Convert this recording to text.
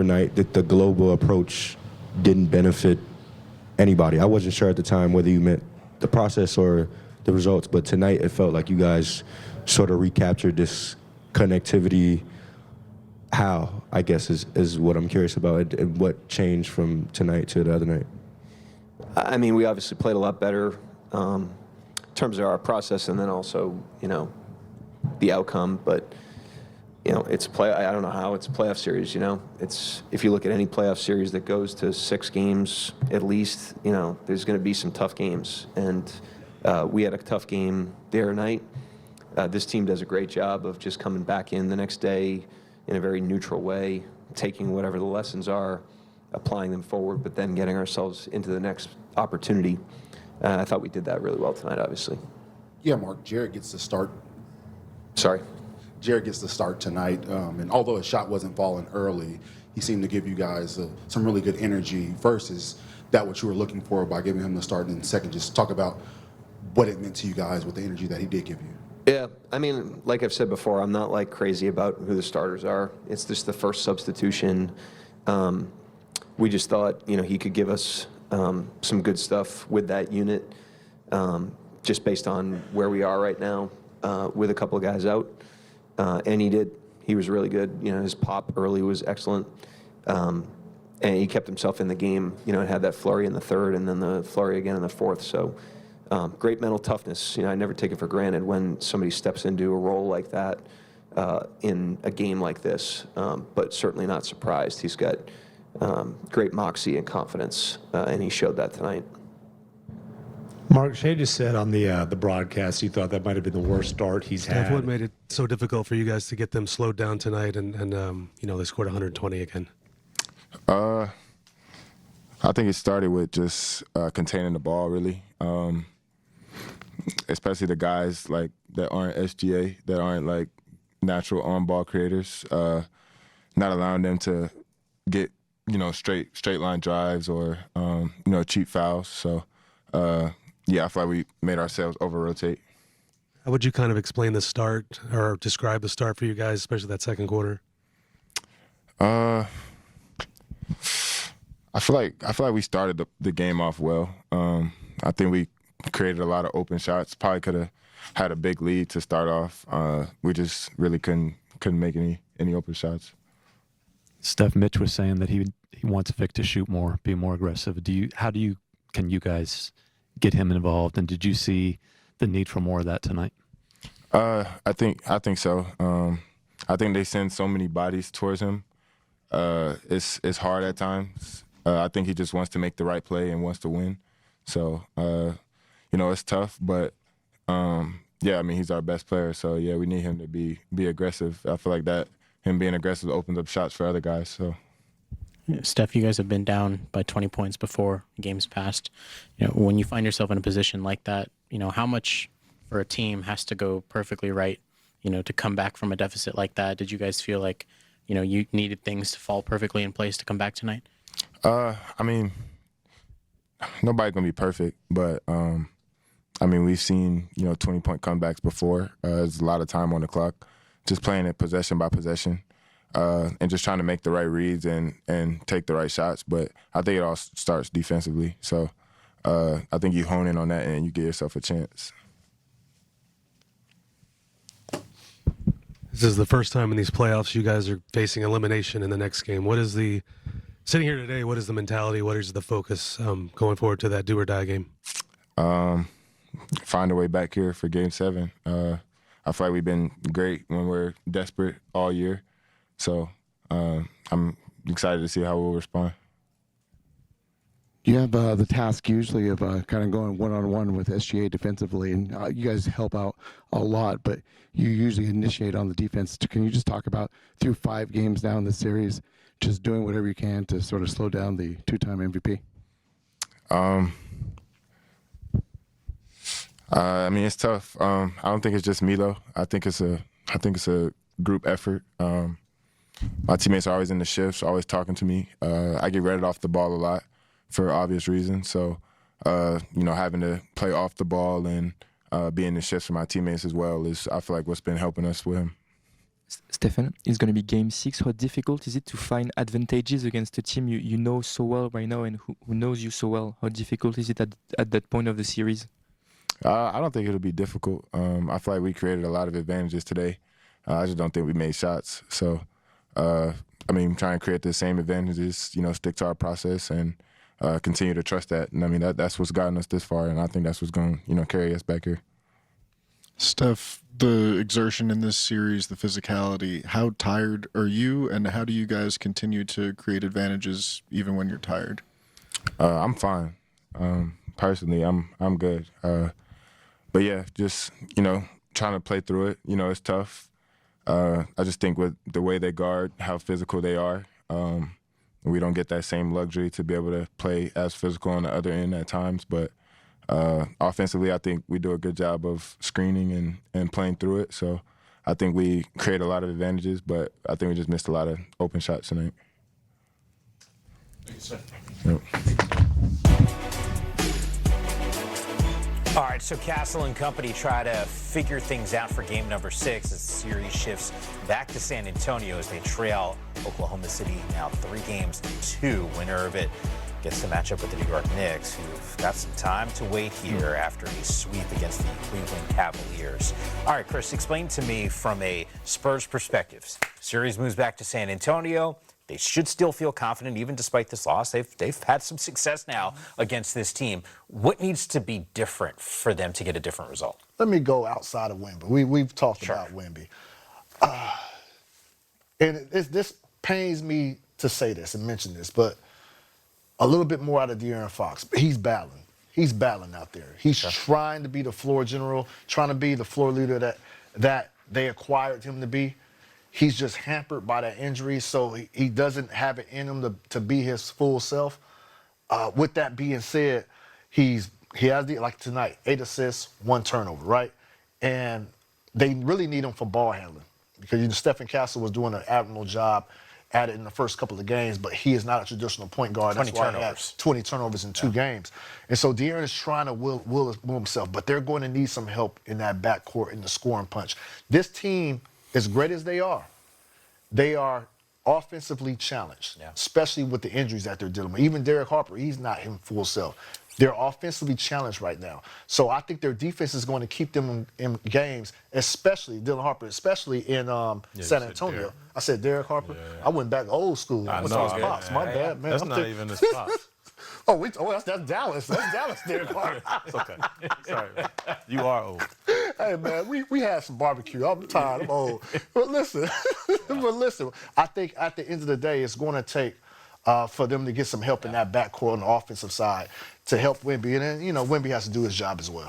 night that the global approach didn't benefit anybody. I wasn't sure at the time whether you meant the process or the results, but tonight it felt like you guys sort of recaptured this connectivity. How, I guess, is what I'm curious about, and what changed from tonight to the other night. I mean, we obviously played a lot better in terms of our process, and then also, the outcome. But it's I don't know how it's a playoff series. It's if you look at any playoff series that goes to 6 games at least, there's going to be some tough games, and we had a tough game the other night. This team does a great job of just coming back in the next day in a very neutral way, taking whatever the lessons are, applying them forward, but then getting ourselves into the next opportunity. I thought we did that really well tonight, obviously. Yeah, Mark, Jared gets to start. Sorry. Jared gets to start tonight, and although his shot wasn't falling early, he seemed to give you guys some really good energy. First, is that what you were looking for by giving him the start? And then second, just talk about what it meant to you guys with the energy that he did give you. Yeah, I mean, like I've said before, I'm not crazy about who the starters are. It's just the first substitution. We just thought, he could give us some good stuff with that unit, just based on where we are right now with a couple of guys out. And he did. He was really good. His pop early was excellent. And he kept himself in the game, and had that flurry in the third and then the flurry again in the fourth. So great mental toughness. I never take it for granted when somebody steps into a role like that in a game like this, but certainly not surprised. He's got great moxie and confidence, and he showed that tonight. Mark, Shea just said on the broadcast he thought that might have been the worst start he's had. What made it so difficult for you guys to get them slowed down tonight, and they scored 120 again? I think it started with just containing the ball, really. Especially the guys that aren't SGA, that aren't natural on-ball creators, not allowing them to get straight line drives or cheap fouls. So yeah, I feel like we made ourselves over-rotate. How would you kind of explain the start or describe the start for you guys, especially that second quarter? I feel like we started the game off well. I think we created a lot of open shots. Probably could have had a big lead to start off. We just really couldn't make any open shots. Steph, Mitch was saying that he wants Vic to shoot more, be more aggressive. Can you guys get him involved? And did you see the need for more of that tonight? I think so. I think they send so many bodies towards him. It's hard at times. I think he just wants to make the right play and wants to win. So it's tough, but yeah, I mean, he's our best player. So yeah, we need him to be aggressive. I feel like that him being aggressive opens up shots for other guys. So. Steph, you guys have been down by 20 points before games past. When you find yourself in a position like that, how much for a team has to go perfectly right, to come back from a deficit like that? Did you guys feel like, you needed things to fall perfectly in place to come back tonight? I mean, nobody's gonna be perfect, but I mean, we've seen 20-point comebacks before. There's a lot of time on the clock, just playing it possession by possession. And just trying to make the right reads and take the right shots. But I think it all starts defensively. So I think you hone in on that and you give yourself a chance. This is the first time in these playoffs you guys are facing elimination in the next game. Sitting here today, what is the mentality? What is the focus going forward to that do-or-die game? Find a way back here for Game 7. I feel like we've been great when we're desperate all year. So I'm excited to see how we'll respond. You have the task usually of kind of going one-on-one with SGA defensively, and you guys help out a lot, but you usually initiate on the defense. Can you just talk about, through 5 games now in the series, just doing whatever you can to sort of slow down the 2-time MVP? I mean, it's tough. I don't think it's just me though. I think it's a group effort. My teammates are always in the shifts, always talking to me. I get redded off the ball a lot for obvious reasons. So, having to play off the ball and be in the shifts for my teammates as well I feel like what's been helping us with him. Stefan, it's going to be game 6. How difficult is it to find advantages against a team you know so well right now and who knows you so well? How difficult is it at that point of the series? I don't think it'll be difficult. I feel like we created a lot of advantages today. I just don't think we made shots. So, I mean, trying to create the same advantages, stick to our process and continue to trust that. And I mean, that's what's gotten us this far, and I think that's what's going to, carry us back here. Steph, the exertion in this series, the physicality, how tired are you, and how do you guys continue to create advantages even when you're tired? I'm fine. Personally, I'm good. But yeah, just, trying to play through it. It's tough. I just think with the way they guard, how physical they are, we don't get that same luxury to be able to play as physical on the other end at times. But offensively, I think we do a good job of screening and playing through it. So I think we create a lot of advantages, but I think we just missed a lot of open shots tonight. Thank you, sir. Yep. All right, so Castle and company try to figure things out for game number 6 as the series shifts back to San Antonio as they trail Oklahoma City now 3-2. Winner of it gets to match up with the New York Knicks, who've got some time to wait here after a sweep against the Cleveland Cavaliers. All right, Chris, explain to me from a Spurs perspective. Series moves back to San Antonio. They should still feel confident, even despite this loss. They've had some success now against this team. What needs to be different for them to get a different result? Let me go outside of Wemby. We've talked about Wemby. And this pains me to say this and mention this, but a little bit more out of De'Aaron Fox. He's battling. He's battling out there. He's trying to be the floor general, trying to be the floor leader that they acquired him to be. He's just hampered by that injury, so he doesn't have it in him to be his full self. With that being said, he has like tonight, 8 assists, 1 turnover, right? And they really need him for ball handling because Stephen Castle was doing an admirable job at it in the first couple of games, but he is not a traditional point guard. 20 That's why turnovers. he had 20 turnovers in 2 games. And so De'Aaron is trying to will himself, but they're going to need some help in that backcourt in the scoring punch. This team, as great as they are offensively challenged, especially with the injuries that they're dealing with. Even Derek Harper, he's not in full self. They're offensively challenged right now. So I think their defense is going to keep them in games, especially Dylan Harper, especially in San Antonio. I said Derek Harper. Yeah. I went back old school. What's his pops? My bad, man. That's not even his pops. That's Dallas. That's Dallas, Derek Harper. It's okay. Sorry, man. You are old. Hey, man, we had some barbecue. I'm tired. I'm old. But listen, I think at the end of the day, it's going to take for them to get some help in that backcourt on the offensive side to help Wemby. And then, Wemby has to do his job as well.